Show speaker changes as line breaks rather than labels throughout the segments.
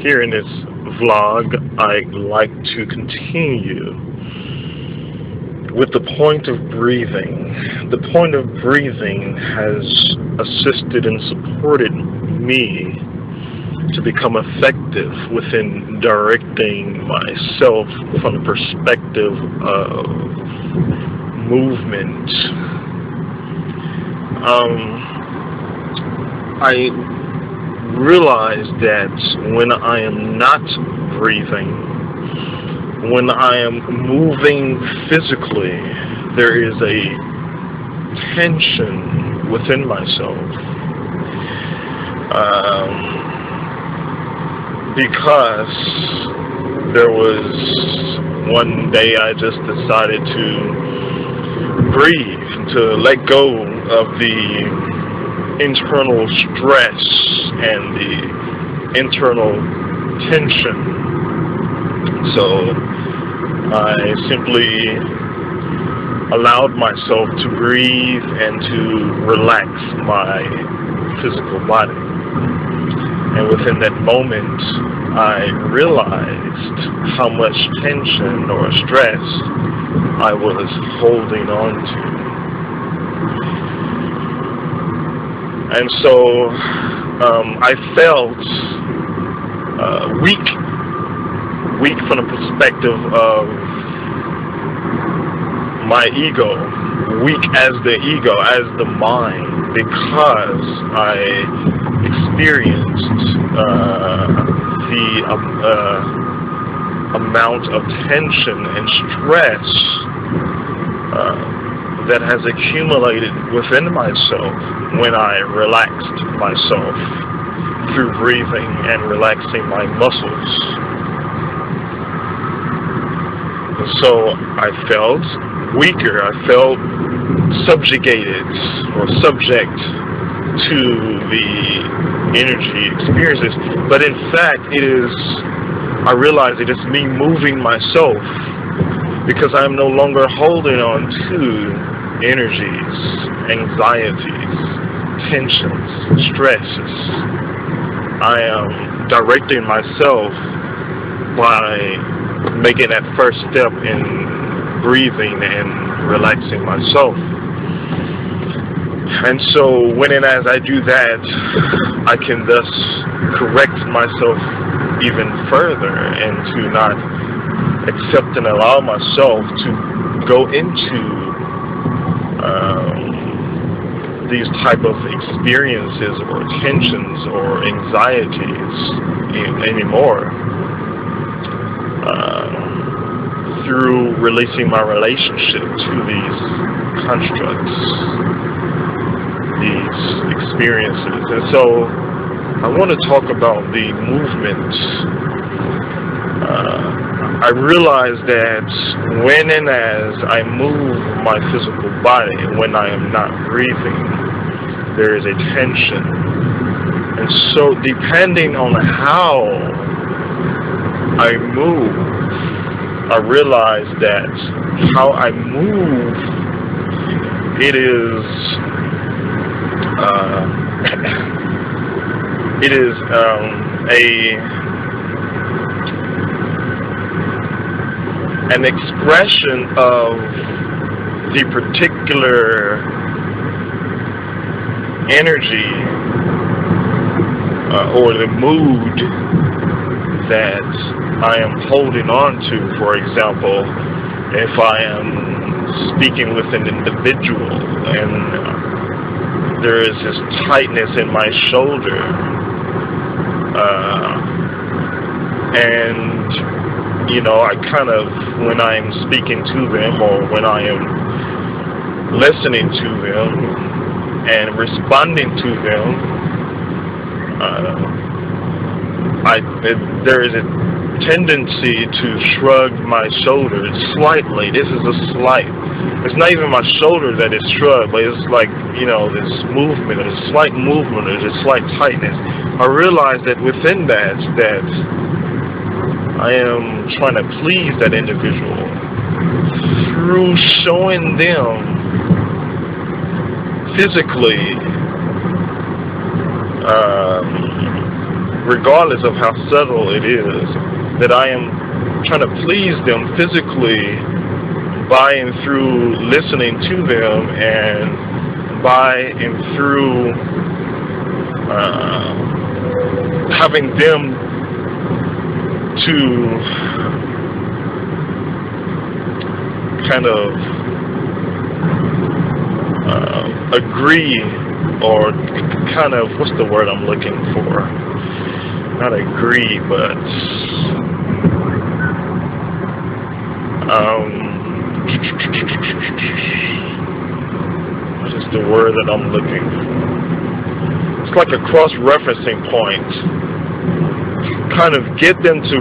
Here in this vlog, I'd like to continue with the point of breathing. The point of breathing has assisted and supported me to become effective within directing myself from the perspective of movement. I realize that when I am not breathing, when I am moving physically, there is a tension within myself. Because there was one day I just decided to breathe, to let go of the internal stress and the internal tension. So I simply allowed myself to breathe and to relax my physical body. And within that moment, I realized how much tension or stress I was holding on to. And so I felt weak from the perspective of my ego, weak as the ego, as the mind, because I experienced the amount of tension and stress that has accumulated within myself when I relaxed myself through breathing and relaxing my muscles. And so I felt weaker, I felt subjugated or subject to the energy experiences. But in fact, I realize it is me moving myself, because I'm no longer holding on to energies, anxieties, tensions, stresses. I am directing myself by making that first step in breathing and relaxing myself. And so when and as I do that, I can thus correct myself even further and to not accept and allow myself to go into these type of experiences or tensions or anxieties anymore, through releasing my relationship to these constructs, these experiences. And so I want to talk about the movement. I realize that when and as I move my physical body, when I am not breathing, there is a tension. And so depending on how I move, I realize that how I move, it is an expression of the particular energy or the mood that I am holding on to. For example, if I am speaking with an individual and there is this tightness in my shoulder, and I kind of, when I'm speaking to them or when I am listening to them and responding to them, there is a tendency to shrug my shoulders slightly. This is a slight. It's not even my shoulder that is shrugged, but it's like, this movement, or a slight movement, or a slight tightness. I realize that within that I am trying to please that individual through showing them physically regardless of how subtle it is, that I am trying to please them physically by and through listening to them, and by and through having them to kind of agree, or kind of, what's the word I'm looking for? Not agree, but what is the word that I'm looking for? It's like a cross-referencing point. Kind of get them to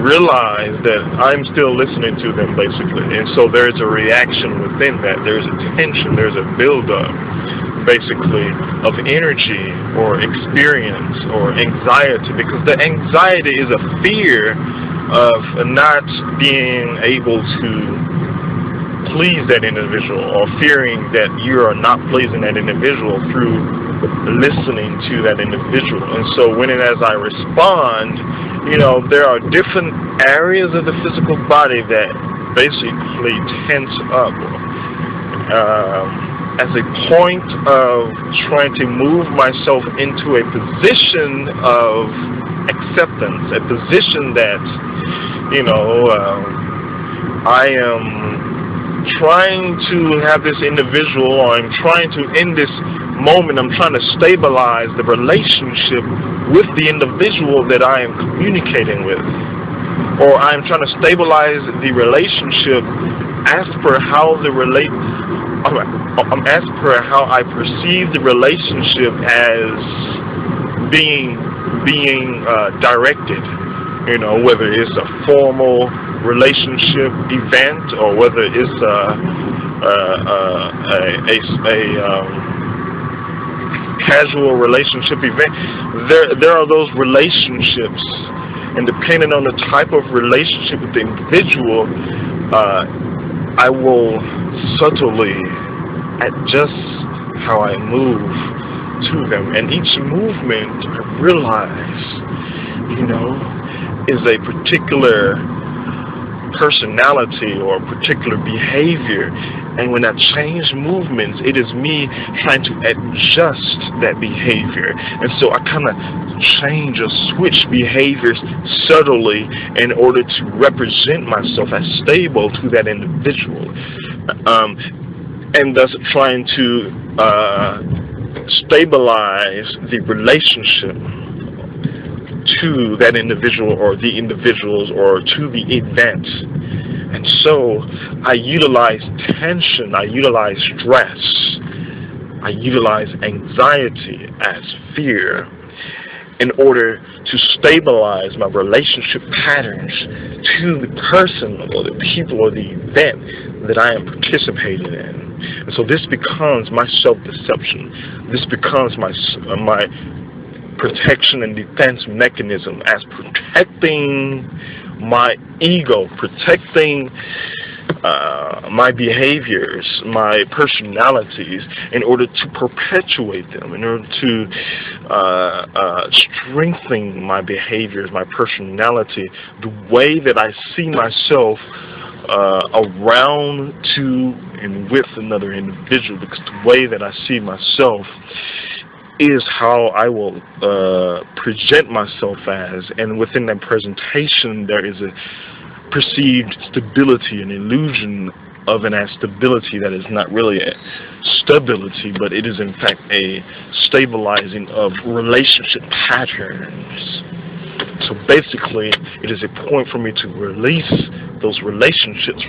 realize that I'm still listening to them, basically. And so there's a reaction within that. There's a tension, there's a build-up, basically, of energy or experience or anxiety, because the anxiety is a fear of not being able to please that individual, or fearing that you are not pleasing that individual through listening to that individual. And so as I respond, there are different areas of the physical body that basically tense up as a point of trying to move myself into a position of acceptance, a position that, I am trying to have this individual, or I'm trying to, in this moment, I'm trying to stabilize the relationship with the individual that I am communicating with, or I'm trying to stabilize the relationship as per how I perceive the relationship as being directed. Whether it's a formal relationship event, or whether it's a casual relationship event. There are those relationships, and depending on the type of relationship with the individual, I will subtly adjust how I move to them. And each movement, I realize, is a particular personality or particular behavior. And when I change movements, it is me trying to adjust that behavior. And so I kind of change or switch behaviors subtly in order to represent myself as stable to that individual. And thus trying to stabilize the relationship to that individual, or the individuals, or to the event. And so I utilize tension, I utilize stress, I utilize anxiety as fear in order to stabilize my relationship patterns to the person, or the people, or the event that I am participating in. And so this becomes my self-deception. This becomes my protection and defense mechanism, as protecting my ego, protecting my behaviors, my personalities, in order to perpetuate them, in order to strengthen my behaviors, my personality, the way that I see myself around to and with another individual, because the way that I see myself is how I will present myself as, and within that presentation there is a perceived stability, an illusion of an stability that is not really a stability, but it is in fact a stabilizing of relationship patterns. So basically, it is a point for me to release those relationships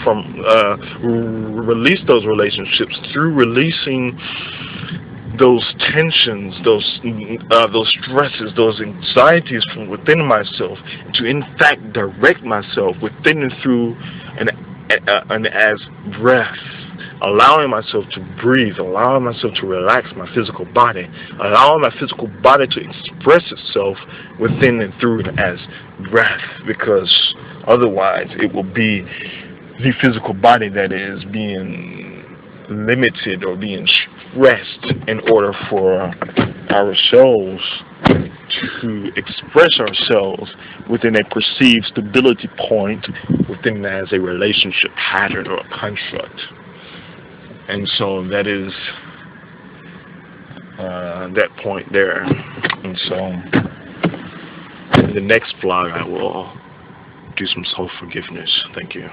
through releasing those tensions, those stresses, those anxieties from within myself, to in fact direct myself within and through and as breath, allowing myself to breathe, allowing myself to relax my physical body, allowing my physical body to express itself within and through and as breath, because otherwise it will be the physical body that is being limited or being stressed in order for our souls to express ourselves within a perceived stability point within as a relationship pattern or a construct. And so that is that point there. And so in the next vlog I will do some self-forgiveness. Thank you.